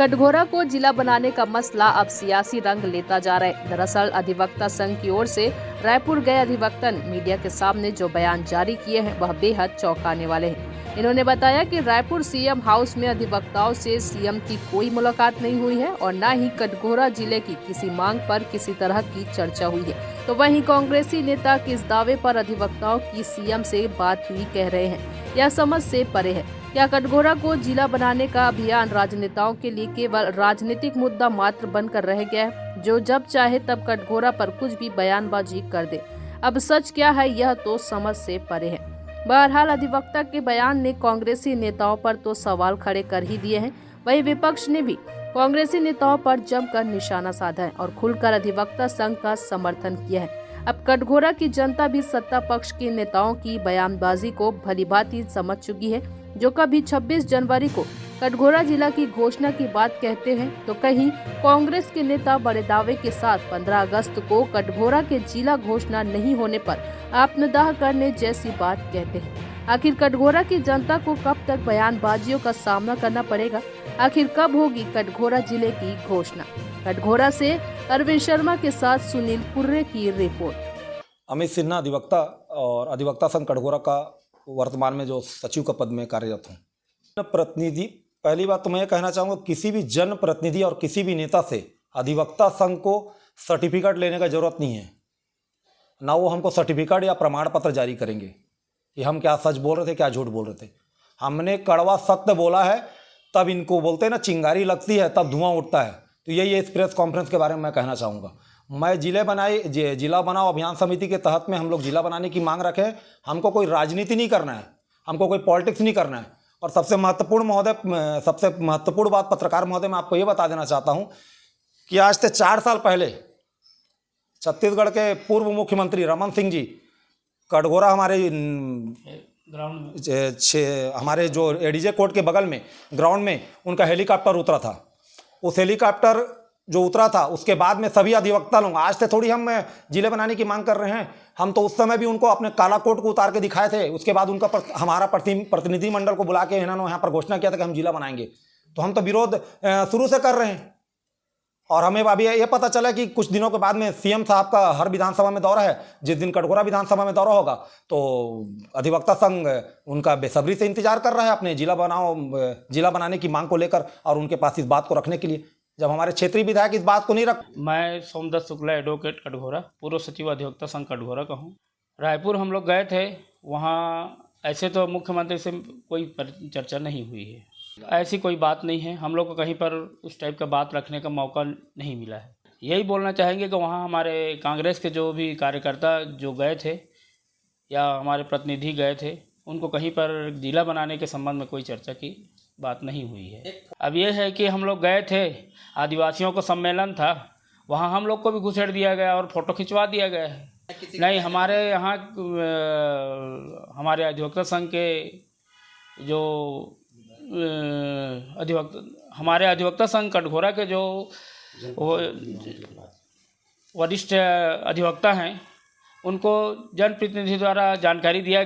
कटघोरा को जिला बनाने का मसला अब सियासी रंग लेता जा रहा है। दरअसल अधिवक्ता संघ की ओर से रायपुर गए अधिवक्ता ने मीडिया के सामने जो बयान जारी किए हैं वह बेहद चौंकाने वाले हैं। इन्होंने बताया कि रायपुर सीएम हाउस में अधिवक्ताओं से सीएम की कोई मुलाकात नहीं हुई है और न ही कटघोरा जिले की किसी मांग पर किसी तरह की चर्चा हुई है। तो वहीं कांग्रेसी नेता किस दावे पर अधिवक्ताओं की सीएम से बात हुई कह रहे हैं, यह समझ से परे है। क्या कटघोरा को जिला बनाने का अभियान राजनेताओं के लिए केवल राजनीतिक मुद्दा मात्र बनकर रह गया है, जो जब चाहे तब कटघोरा पर कुछ भी बयानबाजी कर दे? अब सच क्या है यह तो समझ से परे है। बहरहाल अधिवक्ता के बयान ने कांग्रेसी नेताओं पर तो सवाल खड़े कर ही दिए हैं, वहीं विपक्ष ने भी कांग्रेसी नेताओं पर जमकर निशाना साधा है और खुलकर अधिवक्ता संघ का समर्थन किया है। अब कटघोरा की जनता भी सत्ता पक्ष के नेताओं की बयानबाजी को भलीभांति समझ चुकी है, जो कभी 26 जनवरी को कटघोरा जिला की घोषणा की बात कहते हैं तो कहीं कांग्रेस के नेता बड़े दावे के साथ 15 अगस्त को कटघोरा के जिला घोषणा नहीं होने पर आत्मदाह करने जैसी बात कहते हैं। आखिर कटघोरा की जनता को कब तक बयानबाजियों का सामना करना पड़ेगा? आखिर कब होगी कटघोरा जिले की घोषणा? कटघोरा से अरविंद शर्मा के साथ सुनील कुर्रे की रिपोर्ट। अमित सिन्हा अधिवक्ता और अधिवक्ता संघ कटघोरा का वर्तमान में जो सचिव का पद में कार्यरत हूँ। प्रतिनिधि, पहली बात तो मैं ये कहना चाहूँगा, किसी भी जन प्रतिनिधि और किसी भी नेता से अधिवक्ता संघ को सर्टिफिकेट लेने का जरूरत नहीं है। ना वो हमको सर्टिफिकेट या प्रमाण पत्र जारी करेंगे कि हम क्या सच बोल रहे थे क्या झूठ बोल रहे थे। हमने कड़वा सत्य बोला है, तब इनको बोलते हैं ना चिंगारी लगती है तब धुआं उठता है। तो यही इस प्रेस कॉन्फ्रेंस के बारे में मैं कहना चाहूँगा। मैं जिला बनाओ अभियान समिति के तहत में हम लोग जिला बनाने की मांग रखे हैं। हमको कोई राजनीति नहीं करना है, हमको कोई पॉलिटिक्स नहीं करना है। और सबसे महत्वपूर्ण बात पत्रकार महोदय मैं आपको ये बता देना चाहता हूँ कि आज से 4 साल पहले छत्तीसगढ़ के पूर्व मुख्यमंत्री रमन सिंह जी कटघोरा हमारे जो एडीजे कोर्ट के बगल में ग्राउंड में उनका हेलीकॉप्टर उतरा था। उस हेलीकॉप्टर जो उतरा था उसके बाद में सभी अधिवक्ता लोग, आज से थोड़ी हम जिले बनाने की मांग कर रहे हैं, हम तो उस समय भी उनको अपने काला कोट को उतार के दिखाए थे। उसके बाद उनका हमारा प्रतिनिधि मंडल को बुला के इन्होंने यहाँ पर घोषणा किया था कि हम जिला बनाएंगे। तो हम तो विरोध शुरू से कर रहे हैं। और हमें अभी ये पता चला कि कुछ दिनों के बाद में सीएम साहब का हर विधानसभा में दौरा है। जिस दिन कटघोरा विधानसभा में दौरा होगा तो अधिवक्ता संघ उनका बेसब्री से इंतजार कर रहा है अपने जिला बनाने की मांग को लेकर और उनके पास इस बात को रखने के लिए, जब हमारे क्षेत्रीय विधायक इस बात को नहीं रख। मैं सोमदत्त शुक्ला एडवोकेट कटघोरा, पूर्व सचिव अधिवक्ता संघ कटघोरा का हूँ। रायपुर हम लोग गए थे, वहाँ ऐसे तो मुख्यमंत्री से कोई चर्चा नहीं हुई है, ऐसी कोई बात नहीं है। हम लोग को कहीं पर उस टाइप का बात रखने का मौका नहीं मिला है। यही बोलना चाहेंगे कि वहाँ हमारे कांग्रेस के जो भी कार्यकर्ता जो गए थे या हमारे प्रतिनिधि गए थे, उनको कहीं पर जिला बनाने के संबंध में कोई चर्चा की बात नहीं हुई है। अब ये है कि हम लोग गए थे, आदिवासियों का सम्मेलन था, वहाँ हम लोग को भी घुसेड़ दिया गया और फोटो खिंचवा दिया गया है। नहीं, हमारे यहाँ हमारे अधिवक्ता संघ के जो हमारे अधिवक्ता संघ कटघोरा के जो वरिष्ठ अधिवक्ता हैं, उनको जनप्रतिनिधि द्वारा जानकारी दिया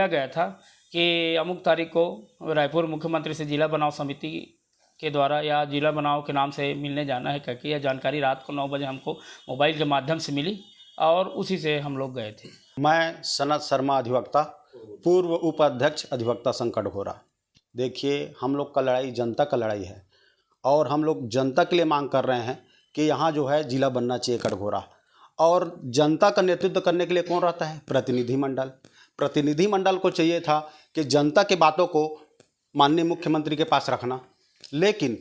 गया था कि अमुक तारीख को रायपुर मुख्यमंत्री से जिला बनाओ समिति के द्वारा या जिला बनाओ के नाम से मिलने जाना है करके यह जानकारी रात को 9 बजे हमको मोबाइल के माध्यम से मिली और उसी से हम लोग गए थे। मैं सनत शर्मा अधिवक्ता, पूर्व उपाध्यक्ष अधिवक्ता संघ कटघोरा। देखिए, हम लोग का लड़ाई जनता का लड़ाई है और हम लोग जनता के लिए मांग कर रहे हैं कि यहाँ जो है जिला बनना चाहिए कटघोरा। और जनता का नेतृत्व करने के लिए कौन रहता है? प्रतिनिधि मंडल। प्रतिनिधि मंडल को चाहिए था कि जनता के बातों को माननीय मुख्यमंत्री के पास रखना, लेकिन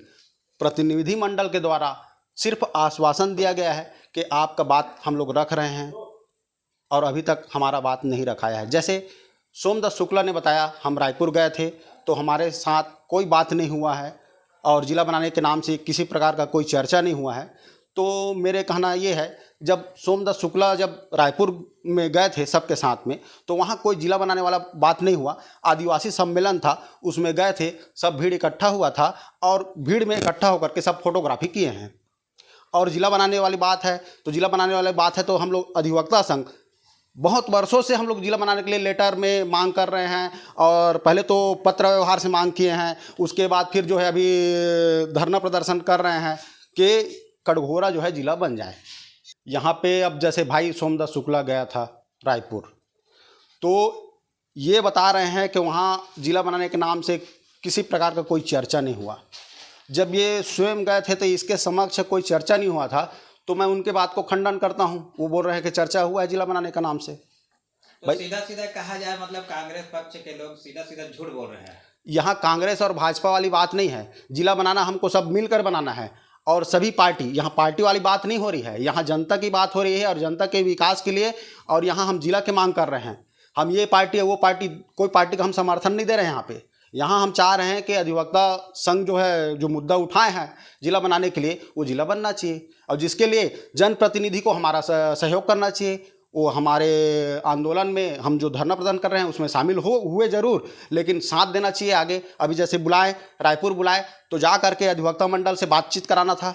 प्रतिनिधि मंडल के द्वारा सिर्फ आश्वासन दिया गया है कि आपका बात हम लोग रख रहे हैं और अभी तक हमारा बात नहीं रखाया है। जैसे सोमदत्त शुक्ला ने बताया, हम रायपुर गए थे तो हमारे साथ कोई बात नहीं हुआ है और जिला बनाने के नाम से किसी प्रकार का कोई चर्चा नहीं हुआ है। तो मेरे कहना ये है, जब सोमदत्त शुक्ला जब रायपुर में गए थे सबके साथ में, तो वहाँ कोई जिला बनाने वाला बात नहीं हुआ। आदिवासी सम्मेलन था, उसमें गए थे, सब भीड़ इकट्ठा हुआ था और भीड़ में इकट्ठा होकर के सब फोटोग्राफी किए हैं। और जिला बनाने वाली बात है तो जिला बनाने वाली बात है तो हम लोग अधिवक्ता संघ बहुत वर्षों से हम लोग जिला बनाने के लिए लेटर में मांग कर रहे हैं, और पहले तो पत्र व्यवहार से मांग किए हैं, उसके बाद फिर जो है अभी धरना प्रदर्शन कर रहे हैं कि कटघोरा जो है जिला बन जाए। यहाँ पे अब जैसे भाई सोमदत्त शुक्ला गया था रायपुर, तो ये बता रहे हैं कि वहाँ जिला बनाने के नाम से किसी प्रकार का कोई चर्चा नहीं हुआ। जब ये स्वयं गए थे तो इसके समक्ष कोई चर्चा नहीं हुआ था, तो मैं उनके बात को खंडन करता हूँ। वो बोल रहे हैं कि चर्चा हुआ है जिला बनाने का नाम से। तो सीधा सीधा कहा जाए, मतलब कांग्रेस पक्ष के लोग सीधा सीधा झूठ बोल रहे हैं। यहाँ कांग्रेस और भाजपा वाली बात नहीं है। जिला बनाना हमको सब मिलकर बनाना है, और सभी पार्टी, यहाँ पार्टी वाली बात नहीं हो रही है, यहाँ जनता की बात हो रही है, और जनता के विकास के लिए। और यहाँ हम जिला की मांग कर रहे हैं। हम ये पार्टी है वो पार्टी, कोई पार्टी का हम समर्थन नहीं दे रहे हैं। यहाँ पे यहाँ हम चाह रहे हैं कि अधिवक्ता संघ जो है, जो मुद्दा उठाए हैं जिला बनाने के लिए, वो जिला बनना चाहिए, और जिसके लिए जनप्रतिनिधि को हमारा सहयोग करना चाहिए। वो हमारे आंदोलन में हम जो धरना प्रदर्शन कर रहे हैं उसमें शामिल हुए जरूर, लेकिन साथ देना चाहिए आगे। अभी जैसे बुलाए, रायपुर बुलाए, तो जा करके अधिवक्ता मंडल से बातचीत कराना था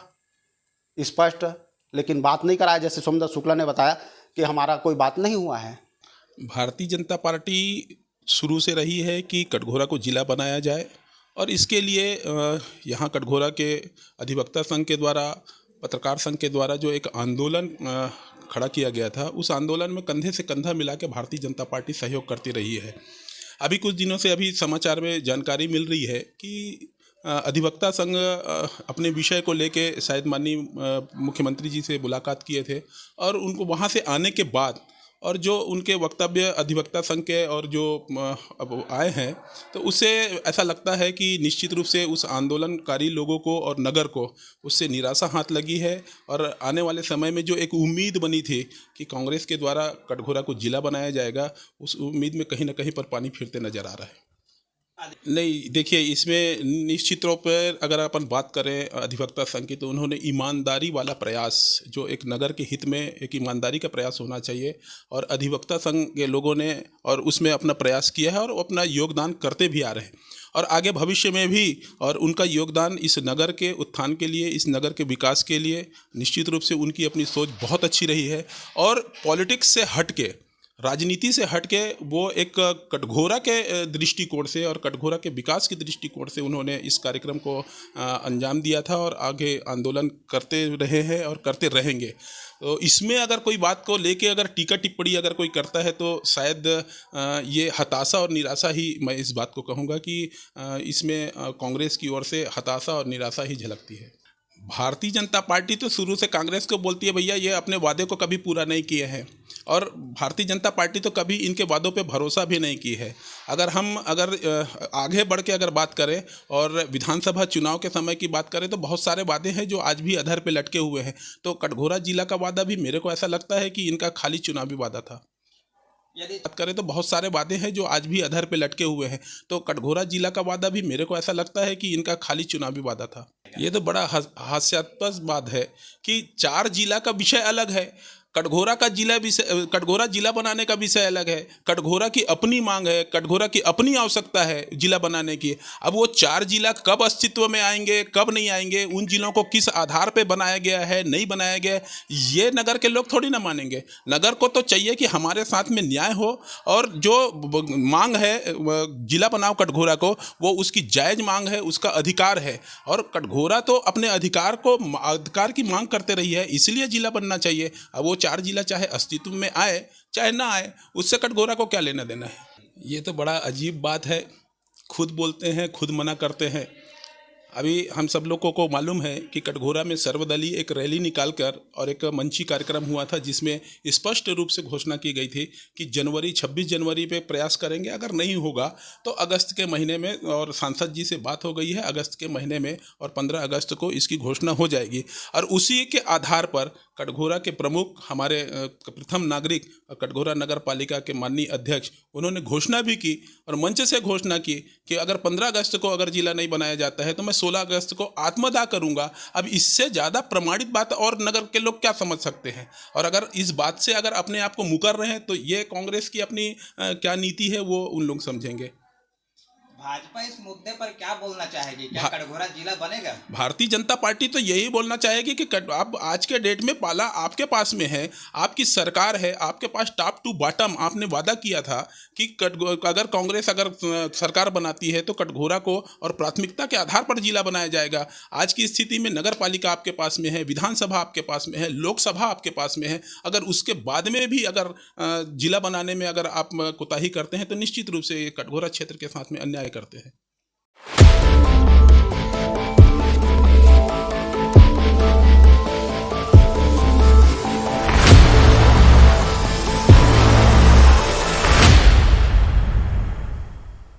स्पष्ट, लेकिन बात नहीं कराया। जैसे सोमदत्त शुक्ला ने बताया कि हमारा कोई बात नहीं हुआ है। भारतीय जनता पार्टी शुरू से रही है कि कटघोरा को जिला बनाया जाए, और इसके लिए यहाँ कटघोरा के अधिवक्ता संघ के द्वारा, पत्रकार संघ के द्वारा जो एक आंदोलन खड़ा किया गया था, उस आंदोलन में कंधे से कंधा मिला के भारतीय जनता पार्टी सहयोग करती रही है। अभी कुछ दिनों से अभी समाचार में जानकारी मिल रही है कि अधिवक्ता संघ अपने विषय को लेके शायद माननीय मुख्यमंत्री जी से मुलाकात किए थे, और उनको वहाँ से आने के बाद और जो उनके वक्तव्य अधिवक्ता संघ के और जो अब आए हैं, तो उससे ऐसा लगता है कि निश्चित रूप से उस आंदोलनकारी लोगों को और नगर को उससे निराशा हाथ लगी है, और आने वाले समय में जो एक उम्मीद बनी थी कि कांग्रेस के द्वारा कटघोरा को जिला बनाया जाएगा, उस उम्मीद में कहीं ना कहीं पर पानी फिरते नजर आ रहा है। नहीं, देखिए, इसमें निश्चित तौर पर अगर अपन बात करें अधिवक्ता संघ की, तो उन्होंने ईमानदारी वाला प्रयास, जो एक नगर के हित में एक ईमानदारी का प्रयास होना चाहिए, और अधिवक्ता संघ के लोगों ने और उसमें अपना प्रयास किया है, और अपना योगदान करते भी आ रहे हैं, और आगे भविष्य में भी। और उनका योगदान इस नगर के उत्थान के लिए, इस नगर के विकास के लिए निश्चित रूप से उनकी अपनी सोच बहुत अच्छी रही है। और पॉलिटिक्स से हट के, राजनीति से हट के, वो एक कटघोरा के दृष्टिकोण से और कटघोरा के विकास के दृष्टिकोण से उन्होंने इस कार्यक्रम को अंजाम दिया था, और आगे आंदोलन करते रहे हैं और करते रहेंगे। तो इसमें अगर कोई बात को लेके अगर टीका टिप्पणी अगर कोई करता है, तो शायद ये हताशा और निराशा ही, मैं इस बात को कहूँगा कि इसमें कांग्रेस की ओर से हताशा और निराशा ही झलकती है। भारतीय जनता पार्टी तो शुरू से कांग्रेस को बोलती है, भैया ये अपने वादे को कभी पूरा नहीं किए हैं, और भारतीय जनता पार्टी तो कभी इनके वादों पे भरोसा भी नहीं की है। अगर आगे बढ़ के अगर बात करें और विधानसभा चुनाव के समय की बात करें, तो बहुत सारे वादे हैं जो आज भी अधर पे लटके हुए हैं। तो कटघोरा जिला का वादा भी मेरे को ऐसा लगता है कि इनका खाली चुनावी वादा था। यदि बात करें तो बहुत सारे वादे हैं जो आज भी अधर पे लटके हुए हैं। तो कटघोरा जिला का वादा भी मेरे को ऐसा लगता है कि इनका खाली चुनावी वादा था। ये तो बड़ा हास्यास्पद बात है कि 4 जिला का विषय अलग है, कटघोरा जिला बनाने का विषय अलग है। कटघोरा की अपनी मांग है, कटघोरा की अपनी आवश्यकता है जिला बनाने की। अब वो 4 जिला कब अस्तित्व में आएंगे, कब नहीं आएंगे, उन जिलों को किस आधार पे बनाया गया है, नहीं बनाया गया, ये नगर के लोग थोड़ी ना मानेंगे। नगर को तो चाहिए कि हमारे साथ में न्याय हो, और जो मांग है जिला बनाओ कटघोरा को, वो उसकी जायज़ मांग है, उसका अधिकार है। और कटघोरा तो अपने अधिकार की मांग करते रही है, इसलिए जिला बनना चाहिए। अब वो 4 जिला चाहे अस्तित्व में आए चाहे ना आए, उससे कटघोरा को क्या लेना देना है। ये तो बड़ा अजीब बात है। खुद बोलते हैं, खुद मना करते हैं। अभी हम सब लोगों को मालूम है कि कटघोरा में सर्वदलीय एक रैली निकालकर और एक मंची कार्यक्रम हुआ था, जिसमें स्पष्ट रूप से घोषणा की गई थी कि 26 जनवरी पे प्रयास करेंगे, अगर नहीं होगा तो अगस्त के महीने में, और सांसद जी से बात हो गई है अगस्त के महीने में, और 15 अगस्त को इसकी घोषणा हो जाएगी। और उसी के आधार पर कटघोरा के प्रमुख, हमारे प्रथम नागरिक, कटघोरा नगर पालिका के माननीय अध्यक्ष, उन्होंने घोषणा भी की और मंच से घोषणा की कि अगर 15 अगस्त को अगर जिला नहीं बनाया जाता है तो मैं 16 अगस्त को आत्मदाह करूंगा। अब इससे ज़्यादा प्रमाणित बात और नगर के लोग क्या समझ सकते हैं। और अगर इस बात से अगर अपने आप को मुकर रहे हैं, तो ये कांग्रेस की अपनी क्या नीति है वो उन लोग समझेंगे। भाजपा इस मुद्दे पर क्या बोलना चाहेगी? क्या कटघोरा जिला बनेगा? भारतीय जनता पार्टी तो यही बोलना चाहेगी कि आप आज के डेट में पाला आपके पास में है, आपकी सरकार है, आपके पास टॉप टू बॉटम आपने वादा किया था कि अगर कांग्रेस अगर सरकार बनाती है तो कटघोरा को और प्राथमिकता के आधार पर जिला बनाया जाएगा। आज की स्थिति में नगर पालिका आपके पास में है, विधानसभा आपके पास में है, लोकसभा आपके पास में है। अगर उसके बाद में भी अगर जिला बनाने में अगर आप कोताही करते हैं तो निश्चित रूप से ये कटघोरा क्षेत्र के साथ में अन्याय करते हैं।